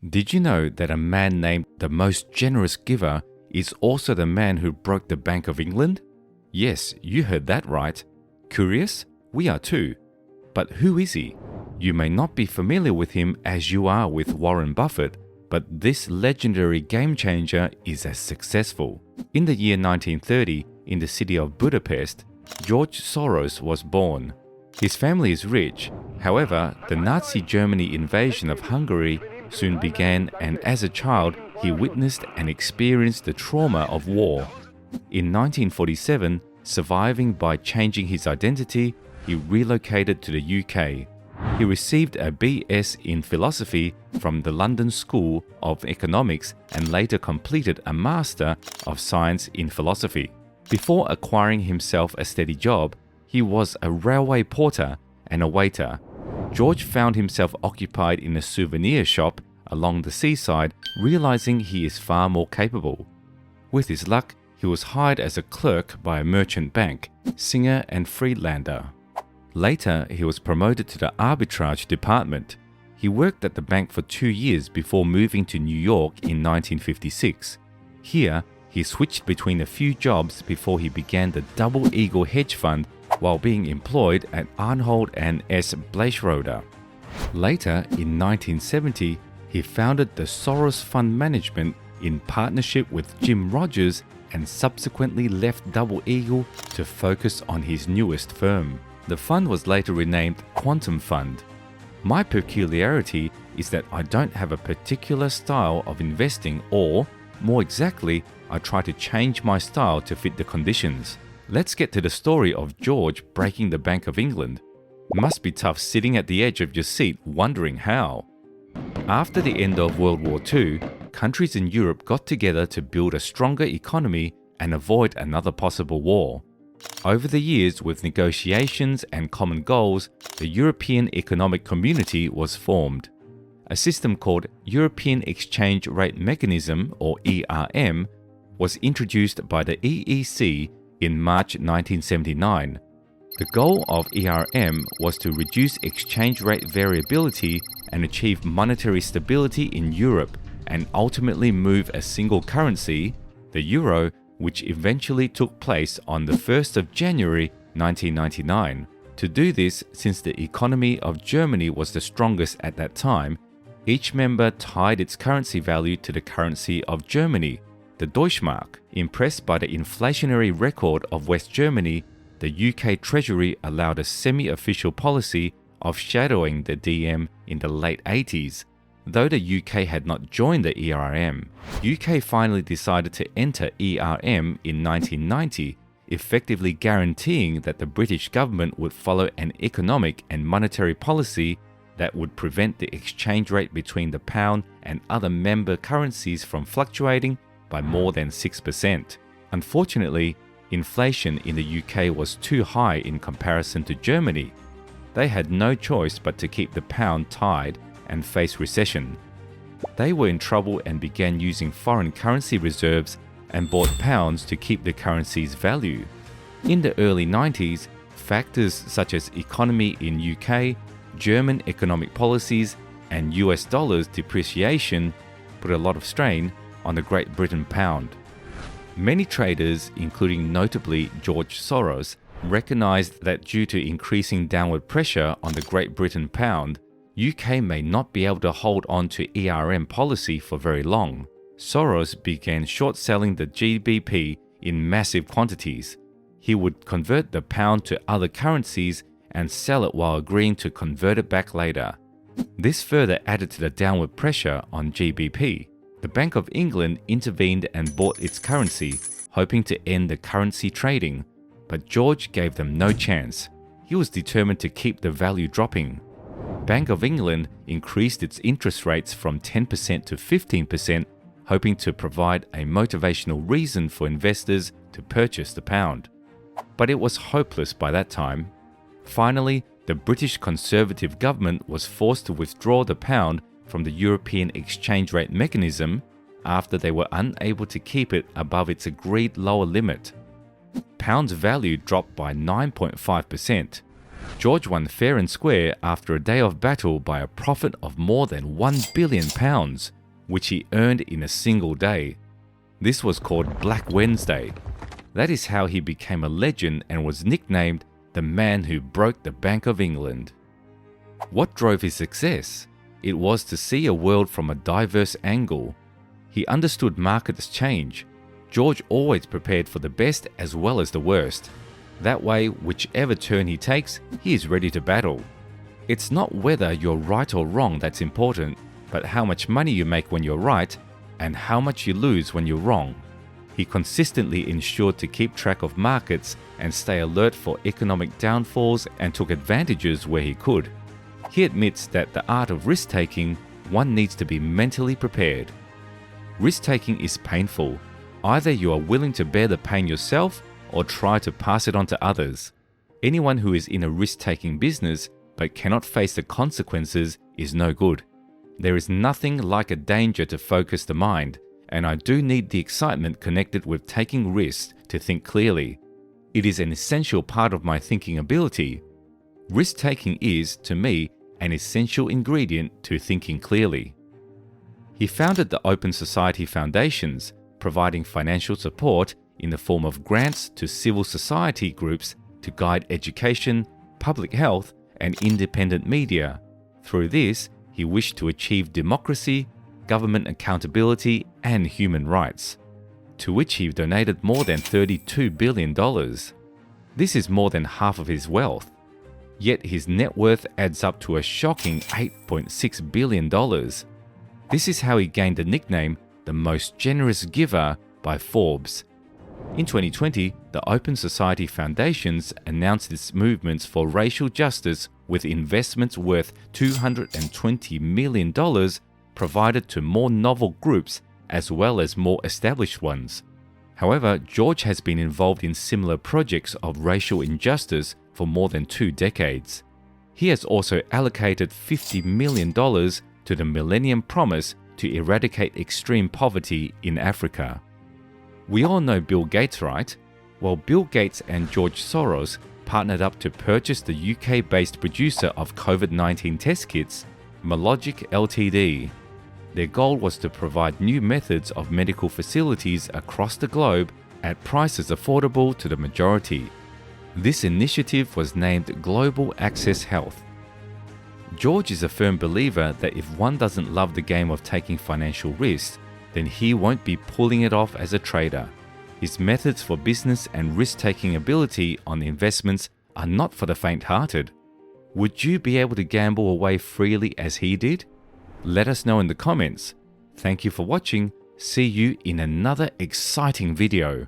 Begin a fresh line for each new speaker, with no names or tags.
Did you know that a man named the most generous giver is also the man who broke the Bank of England? Yes, you heard that right. Curious? We are too. But who is he? You may not be familiar with him as you are with Warren Buffett, but this legendary game changer is as successful. In the year 1930, in the city of Budapest, George Soros was born. His family is rich. However, the Nazi Germany invasion of Hungary soon began, and as a child, he witnessed and experienced the trauma of war. In 1947, surviving by changing his identity, he relocated to the UK. He received a BS in philosophy from the London School of Economics and later completed a Master of Science in Philosophy. Before acquiring himself a steady job, he was a railway porter and a waiter. George found himself occupied in a souvenir shop along the seaside, realizing he is far more capable. With his luck, he was hired as a clerk by a merchant bank, Singer and Friedlander. Later, he was promoted to the arbitrage department. He worked at the bank for 2 years before moving to New York in 1956. Here, he switched between a few jobs before he began the Double Eagle hedge fund while being employed at Arnold and S. Bleichroeder. Later, in 1970, he founded the Soros Fund Management in partnership with Jim Rogers and subsequently left Double Eagle to focus on his newest firm. The fund was later renamed Quantum Fund. My peculiarity is that I don't have a particular style of investing, or, more exactly, I try to change my style to fit the conditions. Let's get to the story of George breaking the Bank of England. Must be tough sitting at the edge of your seat wondering how. After the end of World War II, countries in Europe got together to build a stronger economy and avoid another possible war. Over the years, with negotiations and common goals, the European Economic Community was formed. A system called European Exchange Rate Mechanism, or ERM, was introduced by the EEC in March 1979. The goal of ERM was to reduce exchange rate variability and achieve monetary stability in Europe, and ultimately move a single currency, the euro, which eventually took place on the 1st of January 1999. To do this, since the economy of Germany was the strongest at that time, each member tied its currency value to the currency of Germany, the Deutschmark. Impressed by the inflationary record of West Germany, the UK Treasury allowed a semi-official policy of shadowing the DM in the late 80s. Though the UK had not joined the ERM, UK finally decided to enter ERM in 1990, effectively guaranteeing that the British government would follow an economic and monetary policy that would prevent the exchange rate between the pound and other member currencies from fluctuating by more than 6%. Unfortunately, inflation in the UK was too high in comparison to Germany. They had no choice but to keep the pound tied and face recession. They were in trouble and began using foreign currency reserves and bought pounds to keep the currency's value. In the early 90s, factors such as economy in UK, German economic policies, and US dollars depreciation put a lot of strain on the Great Britain pound. Many traders, including notably George Soros, recognized that due to increasing downward pressure on the Great Britain pound, UK may not be able to hold on to ERM policy for very long. Soros began short-selling the GBP in massive quantities. He would convert the pound to other currencies and sell it while agreeing to convert it back later. This further added to the downward pressure on GBP. The Bank of England intervened and bought its currency, hoping to end the currency trading, but George gave them no chance. He was determined to keep the value dropping. Bank of England increased its interest rates from 10% to 15%, hoping to provide a motivational reason for investors to purchase the pound. But it was hopeless by that time. Finally, the British Conservative government was forced to withdraw the pound from the European Exchange Rate Mechanism after they were unable to keep it above its agreed lower limit. Pound's value dropped by 9.5%. George won fair and square after a day of battle by a profit of more than £1 billion, which he earned in a single day. This was called Black Wednesday. That is how he became a legend and was nicknamed the man who broke the Bank of England. What drove his success? It was to see a world from a diverse angle. He understood markets change. George always prepared for the best as well as the worst. That way, whichever turn he takes, he is ready to battle. It's not whether you're right or wrong that's important, but how much money you make when you're right and how much you lose when you're wrong. He consistently ensured to keep track of markets and stay alert for economic downfalls and took advantages where he could. He admits that the art of risk-taking, one needs to be mentally prepared. Risk-taking is painful. Either you are willing to bear the pain yourself or try to pass it on to others. Anyone who is in a risk-taking business but cannot face the consequences is no good. There is nothing like a danger to focus the mind, and I do need the excitement connected with taking risks to think clearly. It is an essential part of my thinking ability. Risk-taking is, to me, an essential ingredient to thinking clearly. He founded the Open Society Foundations, providing financial support in the form of grants to civil society groups to guide education, public health, and independent media. Through this, he wished to achieve democracy, government accountability, and human rights, to which he donated more than $32 billion. This is more than half of his wealth. Yet his net worth adds up to a shocking $8.6 billion. This is how he gained the nickname the most generous giver by Forbes. In 2020, the Open Society Foundations announced its movements for racial justice with investments worth $220 million provided to more novel groups as well as more established ones. However, George has been involved in similar projects of racial injustice for more than 2 decades. He has also allocated $50 million to the Millennium Promise to eradicate extreme poverty in Africa. We all know Bill Gates, right? Well, Bill Gates and George Soros partnered up to purchase the UK-based producer of COVID-19 test kits, Malogic Ltd. Their goal was to provide new methods of medical facilities across the globe at prices affordable to the majority. This initiative was named Global Access Health. George is a firm believer that if one doesn't love the game of taking financial risks, then he won't be pulling it off as a trader. His methods for business and risk-taking ability on investments are not for the faint-hearted. Would you be able to gamble away freely as he did? Let us know in the comments. Thank you for watching. See you in another exciting video.